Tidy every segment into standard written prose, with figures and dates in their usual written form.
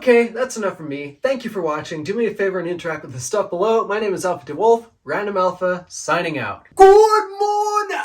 Okay, that's enough from me. Thank you for watching. Do me a favor and interact with the stuff below. My name is Alpha DeWolf, Random Alpha, signing out. Good morning!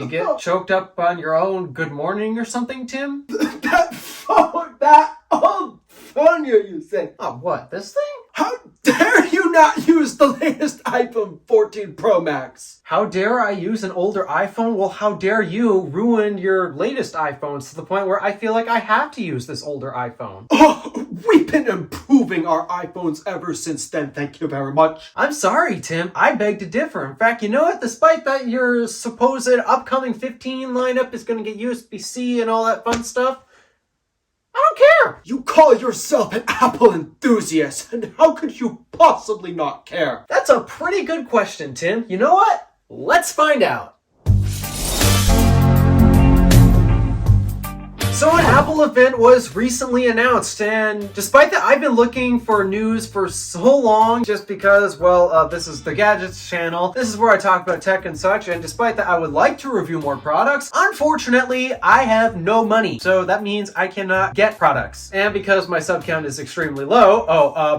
You get choked up on your own good morning or something, Tim? that old phone you're using. Oh, what? This thing? How dare you not use the latest iPhone 14 Pro Max? How dare I use an older iPhone? Well, how dare you ruin your latest iPhones to the point where I feel like I have to use this older iPhone? Oh, we've been improving our iPhones ever since then, thank you very much. I'm sorry, Tim. I beg to differ. In fact, you know what? Despite that your supposed upcoming 15 lineup is going to get USB-C and all that fun stuff, I don't care. You call yourself an Apple enthusiast, and how could you possibly not care? That's a pretty good question, Tim. You know what? Let's find out. So an Apple event was recently announced, and despite that I've been looking for news for so long just because, well, this is the Gadgets channel. This is where I talk about tech and such, and despite that I would like to review more products, unfortunately I have no money. So that means I cannot get products. And because my sub count is extremely low,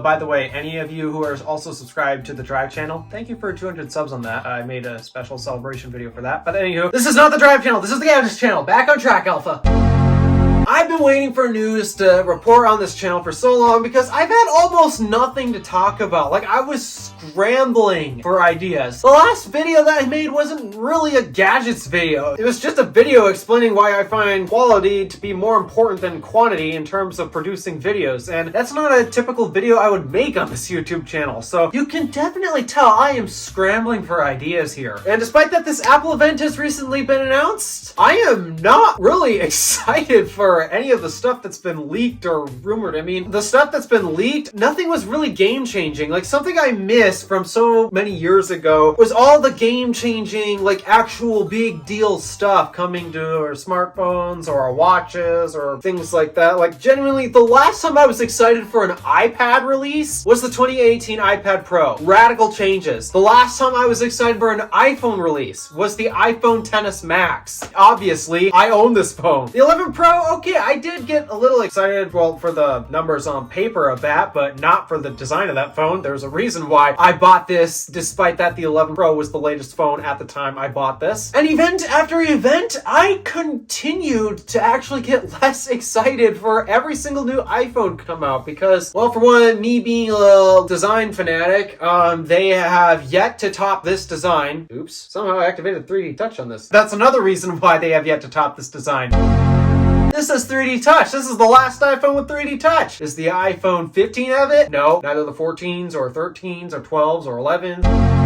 by the way, any of you who are also subscribed to the Drive channel, thank you for 200 subs on that. I made a special celebration video for that. But anywho, this is not the Drive channel, this is the Gadgets channel. Back on track, Alpha. I've been waiting for news to report on this channel for so long because I've had almost nothing to talk about. Like, I was scrambling for ideas. The last video that I made wasn't really a gadgets video. It was just a video explaining why I find quality to be more important than quantity in terms of producing videos. And that's not a typical video I would make on this YouTube channel. So you can definitely tell I am scrambling for ideas here. And despite that this Apple event has recently been announced, I am not really excited for any of the stuff that's been leaked or rumored. I mean, the stuff that's been leaked, nothing was really game-changing. Like, something I missed from so many years ago was all the game-changing, like, actual big deal stuff coming to our smartphones or our watches or things like that. Like, genuinely, the last time I was excited for an iPad release was the 2018 iPad Pro. Radical changes. The last time I was excited for an iPhone release was the iPhone XS Max. Obviously, I own this phone. The 11 Pro, okay, I did get a little excited, well, for the numbers on paper of that, but not for the design of that phone. There's a reason why I bought this, despite that the 11 Pro was the latest phone at the time I bought this. And event after event, I continued to actually get less excited for every single new iPhone come out because, well, for one, me being a design fanatic, they have yet to top this design. Oops, somehow I activated 3D Touch on this. That's another reason why they have yet to top this design. This is 3D Touch. This is the last iPhone with 3D Touch. Is the iPhone 15 have it? No, neither the 14s or 13s or 12s or 11s.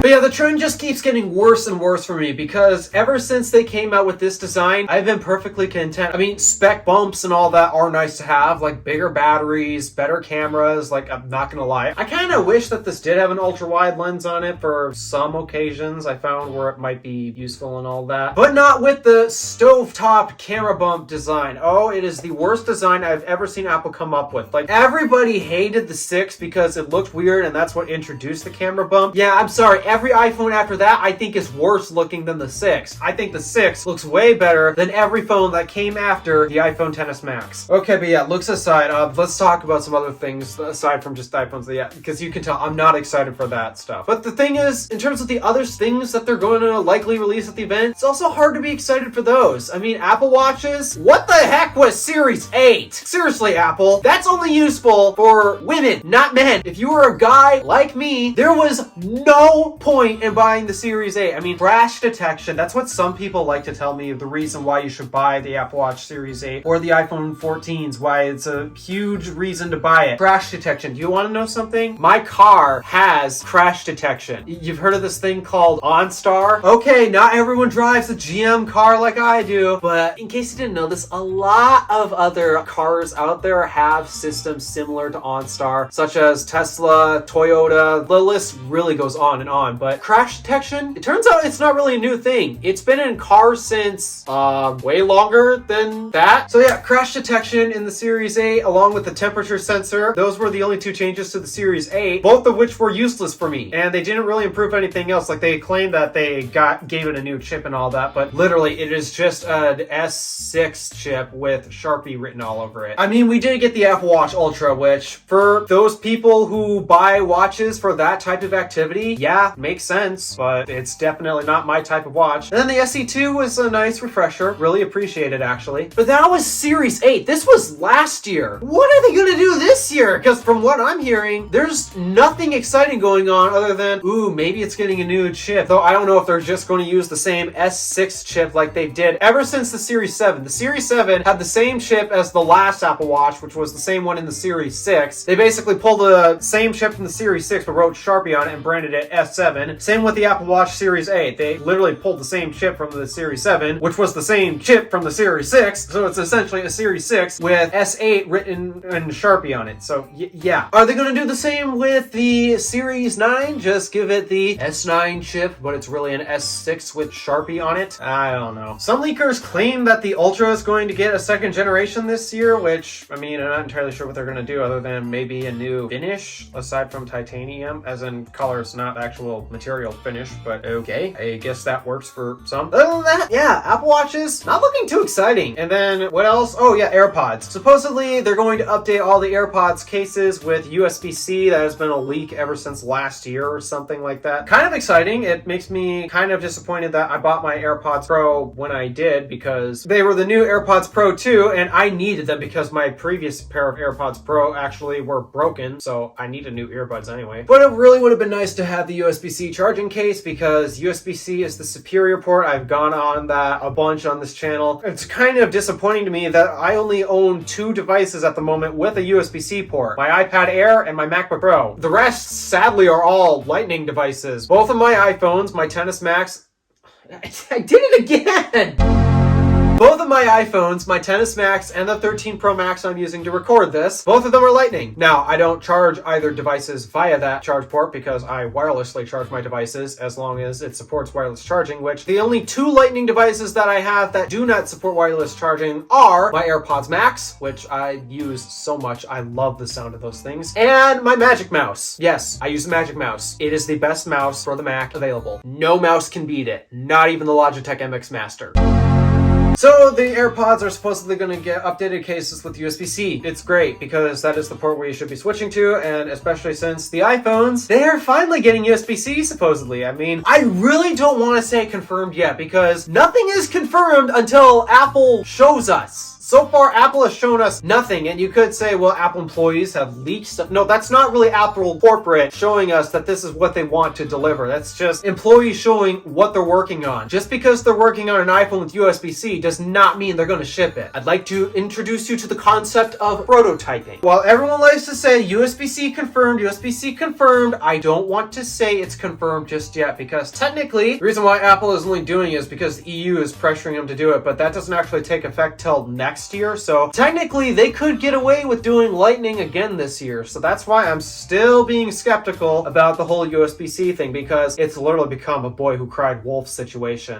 But yeah, the trend just keeps getting worse and worse for me because ever since they came out with this design, I've been perfectly content. I mean, spec bumps and all that are nice to have, like bigger batteries, better cameras, like I'm not gonna lie. I kind of wish that this did have an ultra-wide lens on it for some occasions I found where it might be useful and all that. But not with the stovetop camera bump design. Oh, it is the worst design I've ever seen Apple come up with. Like, everybody hated the 6 because it looked weird and that's what introduced the camera bump. Yeah, I'm sorry. Every iPhone after that, I think is worse looking than the 6. I think the 6 looks way better than every phone that came after the iPhone XS Max. Okay, but yeah, looks aside, let's talk about some other things aside from just iPhones. Yeah, because you can tell I'm not excited for that stuff. But the thing is, in terms of the other things that they're going to likely release at the event, it's also hard to be excited for those. I mean, Apple Watches, what the heck was Series 8? Seriously, Apple, that's only useful for women, not men. If you were a guy like me, there was no point in buying the Series 8. I mean, crash detection, that's what some people like to tell me the reason why you should buy the Apple Watch Series 8 or the iPhone 14s, why it's a huge reason to buy it. Crash detection. Do you want to know something? My car has crash detection. You've heard of this thing called OnStar? Okay, not everyone drives a GM car like I do, but in case you didn't know this, a lot of other cars out there have systems similar to OnStar, such as Tesla, Toyota. The list really goes on and on. on, but crash detection, it turns out it's not really a new thing. It's been in cars since way longer than that. So yeah, crash detection in the Series 8 along with the temperature sensor, those were the only two changes to the Series 8, both of which were useless for me. And they didn't really improve anything else. Like they claimed that they gave it a new chip and all that, but literally it is just an S6 chip with Sharpie written all over it. I mean, we did get the Apple Watch Ultra, which for those people who buy watches for that type of activity, yeah, makes sense, but it's definitely not my type of watch. And then the SE2 was a nice refresher, really appreciated actually. But that was Series 8. This was last year. What are they gonna do this year? Because from what I'm hearing, there's nothing exciting going on other than, ooh, maybe it's getting a new chip. Though I don't know if they're just going to use the same S6 chip like they did ever since the Series 7. The Series 7 had the same chip as the last Apple Watch, which was the same one in the Series 6. They basically pulled the same chip from the Series 6 but wrote Sharpie on it and branded it S7. Same with the Apple Watch Series 8. They literally pulled the same chip from the Series 7, which was the same chip from the Series 6. So it's essentially a Series 6 with S8 written in Sharpie on it. So yeah. Are they going to do the same with the Series 9? Just give it the S9 chip, but it's really an S6 with Sharpie on it? I don't know. Some leakers claim that the Ultra is going to get a second generation this year, which, I mean, I'm not entirely sure what they're going to do other than maybe a new finish aside from titanium, as in colors, not actual material finish, but okay. I guess that works for some. Other than that, yeah, Apple Watches, not looking too exciting. And then what else? Oh yeah, AirPods. Supposedly they're going to update all the AirPods cases with USB-C. That has been a leak ever since last year or something like that. Kind of exciting. It makes me kind of disappointed that I bought my AirPods Pro when I did, because they were the new AirPods Pro 2 and I needed them because my previous pair of AirPods Pro actually were broken, so I needed new earbuds anyway. But it really would have been nice to have the USB-C charging case, because USB-C is the superior port. I've gone on that a bunch on this channel. It's kind of disappointing to me that I only own 2 devices at the moment with a USB-C port. My iPad Air and my MacBook Pro. The rest, sadly, are all Lightning devices. Both of my iPhones, my XS Max... I did it again! Both of my iPhones, my XS Max and the 13 Pro Max I'm using to record this, both of them are Lightning. Now, I don't charge either devices via that charge port because I wirelessly charge my devices as long as it supports wireless charging, which the only 2 Lightning devices that I have that do not support wireless charging are my AirPods Max, which I use so much. I love the sound of those things. And my Magic Mouse. Yes, I use the Magic Mouse. It is the best mouse for the Mac available. No mouse can beat it. Not even the Logitech MX Master. So the AirPods are supposedly going to get updated cases with USB-C. It's great because that is the port where you should be switching to, and especially since the iPhones, they're finally getting USB-C supposedly. I mean, I really don't want to say confirmed yet because nothing is confirmed until Apple shows us. So far, Apple has shown us nothing, and you could say, well, Apple employees have leaked stuff. No, that's not really Apple corporate showing us that this is what they want to deliver. That's just employees showing what they're working on. Just because they're working on an iPhone with USB-C does not mean they're going to ship it. I'd like to introduce you to the concept of prototyping. While everyone likes to say USB-C confirmed, I don't want to say it's confirmed just yet, because technically, the reason why Apple is only doing it is because the EU is pressuring them to do it, but that doesn't actually take effect till next year, so technically they could get away with doing Lightning again this year. So that's why I'm still being skeptical about the whole USB-C thing, because it's literally become a boy who cried wolf situation.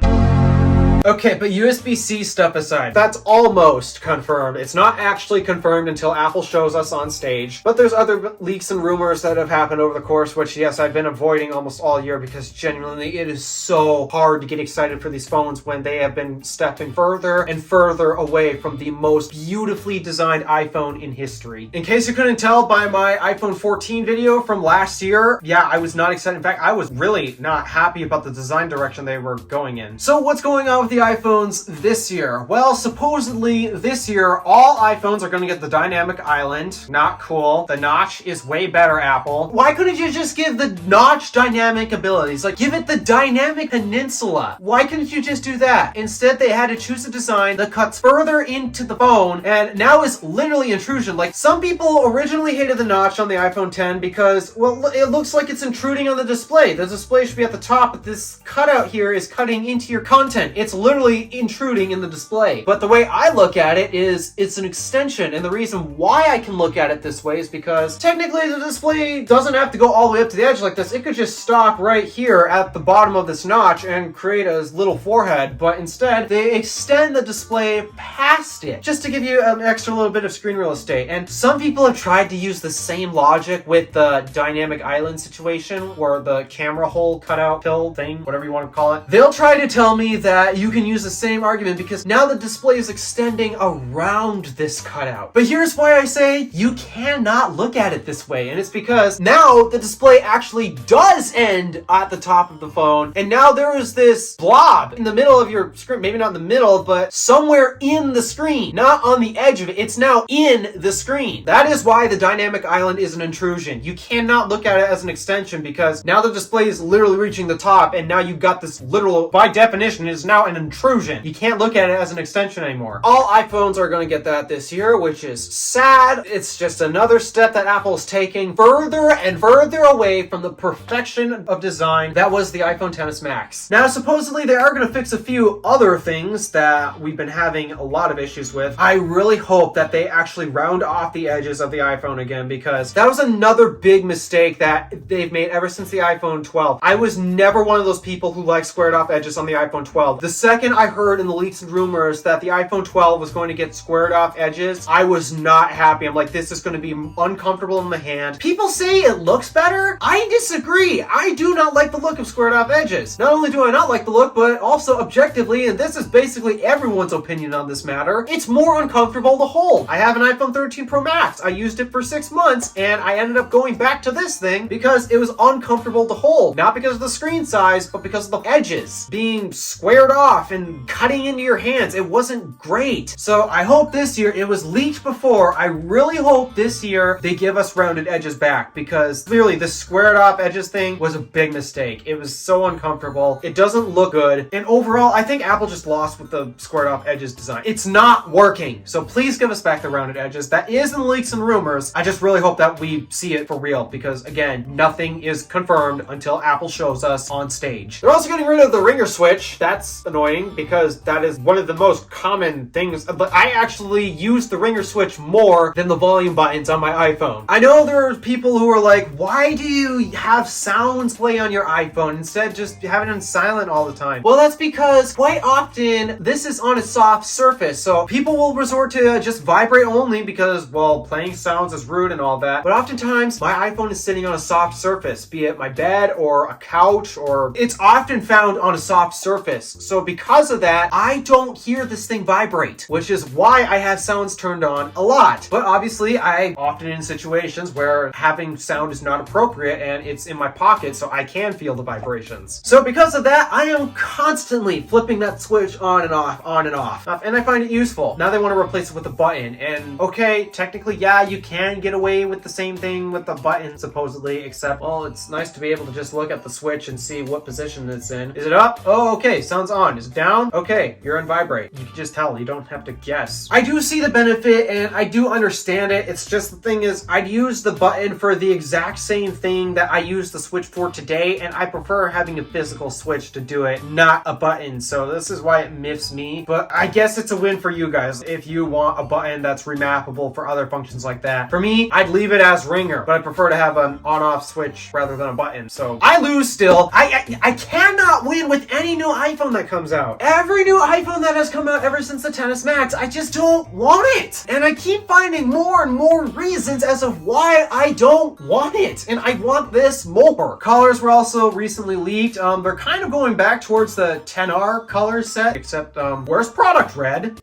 Okay, but USB-C stuff aside, that's almost confirmed. It's not actually confirmed until Apple shows us on stage, but there's other leaks and rumors that have happened over the course, which yes, I've been avoiding almost all year because genuinely it is so hard to get excited for these phones when they have been stepping further and further away from the most beautifully designed iPhone in history. In case you couldn't tell by my iPhone 14 video from last year, yeah, I was not excited. In fact, I was really not happy about the design direction they were going in. So what's going on with the iPhones this year? Well, supposedly this year, all iPhones are going to get the dynamic island. Not cool. The notch is way better, Apple. Why couldn't you just give the notch dynamic abilities? Like, give it the dynamic peninsula. Why couldn't you just do that? Instead, they had to choose a design that cuts further into the phone, and now is literally intrusion. Like, some people originally hated the notch on the iPhone 10 because, well, it looks like it's intruding on the display. The display should be at the top, but this cutout here is cutting into your content. It's literally intruding in the display. But the way I look at it is it's an extension, and the reason why I can look at it this way is because technically the display doesn't have to go all the way up to the edge like this. It could just stop right here at the bottom of this notch and create a little forehead, but instead they extend the display past it just to give you an extra little bit of screen real estate. And some people have tried to use the same logic with the dynamic island situation where the camera hole cutout pill thing, whatever you want to call it. They'll try to tell me that you can use the same argument because now the display is extending around this cutout. But here's why I say you cannot look at it this way, and it's because now the display actually does end at the top of the phone, and now there is this blob in the middle of your screen, maybe not in the middle, but somewhere in the screen, not on the edge of it. It's now in the screen. That is why the dynamic island is an intrusion. You cannot look at it as an extension because now the display is literally reaching the top, and now you've got this literal, by definition, is now an intrusion. You can't look at it as an extension anymore. All iPhones are going to get that this year, which is sad. It's just another step that Apple's taking further and further away from the perfection of design that was the iPhone XS Max. Now, supposedly they are going to fix a few other things that we've been having a lot of issues with. I really hope that they actually round off the edges of the iPhone again, because that was another big mistake that they've made ever since the iPhone 12. I was never one of those people who like squared off edges on the iPhone 12. The second I heard in the leaks and rumors that the iPhone 12 was going to get squared off edges, I was not happy. I'm like, this is going to be uncomfortable in the hand. People say it looks better. I disagree. I do not like the look of squared off edges. Not only do I not like the look, but also objectively, and this is basically everyone's opinion on this matter, it's more uncomfortable to hold. I have an iPhone 13 Pro Max. I used it for 6 months, and I ended up going back to this thing because it was uncomfortable to hold. Not because of the screen size, but because of the edges being squared off and cutting into your hands. It wasn't great. So I hope this year, it was leaked before, I really hope this year they give us rounded edges back, because clearly this squared off edges thing was a big mistake. It was so uncomfortable. It doesn't look good. And overall, I think Apple just lost with the squared off edges design. It's not working. So please give us back the rounded edges. That is in the leaks and rumors. I just really hope that we see it for real, because again, nothing is confirmed until Apple shows us on stage. They're also getting rid of the ringer switch. That's annoying because that is one of the most common things, but I actually use the ringer switch more than the volume buttons on my iPhone. I know there are people who are like, why do you have sounds play on your iPhone instead just have it on silent all the time? Well, that's because quite often this is on a soft surface, so people will resort to just vibrate only because, well, playing sounds is rude and all that. But oftentimes my iPhone is sitting on a soft surface, be it my bed or a couch, or it's often found on a soft surface. So because of that, I don't hear this thing vibrate, which is why I have sounds turned on a lot. But obviously I often in situations where having sound is not appropriate and it's in my pocket, so I can feel the vibrations. So because of that, I am constantly flipping that switch on and off, and I find it useful. Now they want to replace it with a button, and okay, technically, yeah, you can get away with the same thing with the button, supposedly, except, well, it's nice to be able to just look at the switch and see what position it's in. Is it up? Oh, okay, sounds on. Is it down? Okay, you're on vibrate. You can just tell, you don't have to guess. I do see the benefit, and I do understand it. It's just, the thing is, I'd use the button for the exact same thing that I use the switch for today, and I prefer having a physical switch to do it, not a button. So this is why it miffs me, but I guess it's a win for you guys if you want a button that's remappable for other functions like that. For me, I'd leave it as ringer, but I prefer to have an on-off switch rather than a button. So I lose still. I cannot win with any new iPhone that comes out. Every new iPhone that has come out ever since the XS Max, I just don't want it. And I keep finding more and more reasons as of why I don't want it. And I want this more. Colors were also recently leaked. They're kind of going back towards the 10R color set, except where's product red?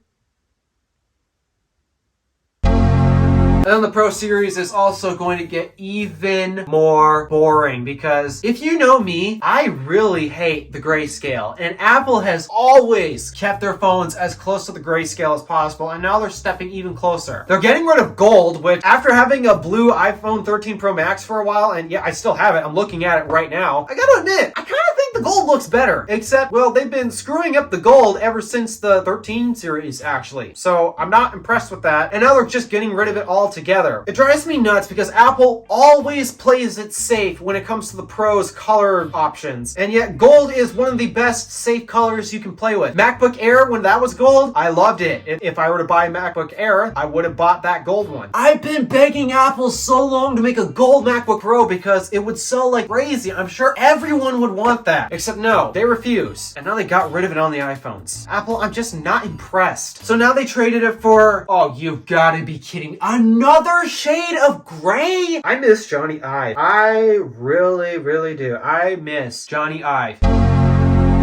And then the Pro Series is also going to get even more boring, because if you know me, I really hate the grayscale, and Apple has always kept their phones as close to the grayscale as possible, and now they're stepping even closer. They're getting rid of gold, which after having a blue iPhone 13 Pro Max for a while, and yeah, I still have it, I'm looking at it right now, I gotta admit, I kind of think the gold looks better. Except, well, they've been screwing up the gold ever since the 13 series, actually. So I'm not impressed with that. And now they're just getting rid of it altogether. It drives me nuts because Apple always plays it safe when it comes to the Pro's color options. And yet gold is one of the best safe colors you can play with. MacBook Air, when that was gold, I loved it. If I were to buy a MacBook Air, I would have bought that gold one. I've been begging Apple so long to make a gold MacBook Pro because it would sell like crazy. I'm sure everyone would want that. Except no, they refuse. And now they got rid of it on the iPhones. Apple, I'm just not impressed. So now they traded it for, oh, you've got to be kidding me, another shade of gray? I miss Johnny Ive. I really, really do. I miss Johnny Ive.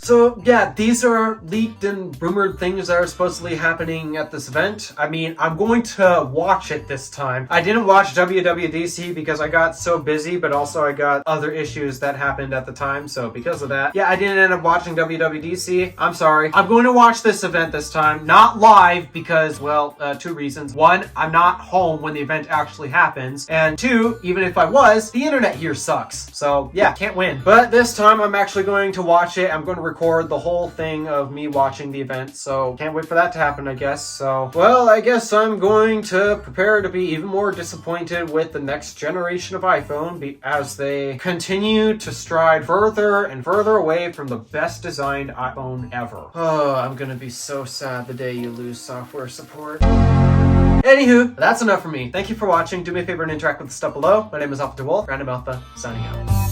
So yeah, these are leaked and rumored things that are supposedly happening at this event. I mean, I'm going to watch it this time. I didn't watch WWDC because I got so busy, but also I got other issues that happened at the time. So because of that, yeah, I didn't end up watching WWDC. I'm sorry. I'm going to watch this event this time, not live because, well, two reasons. One, I'm not home when the event actually happens. And two, even if I was, the internet here sucks. So yeah, can't win. But this time I'm actually going to watch it. I'm going to record the whole thing of me watching the event, so can't wait for that to happen, I guess. So, well, I guess I'm going to prepare to be even more disappointed with the next generation of iPhone as they continue to stride further and further away from the best designed iPhone ever. Oh, I'm gonna be so sad the day you lose software support. Anywho, that's enough for me. Thank you for watching. Do me a favor and interact with the stuff below. My name is DeWolf, Random Alpha, signing out.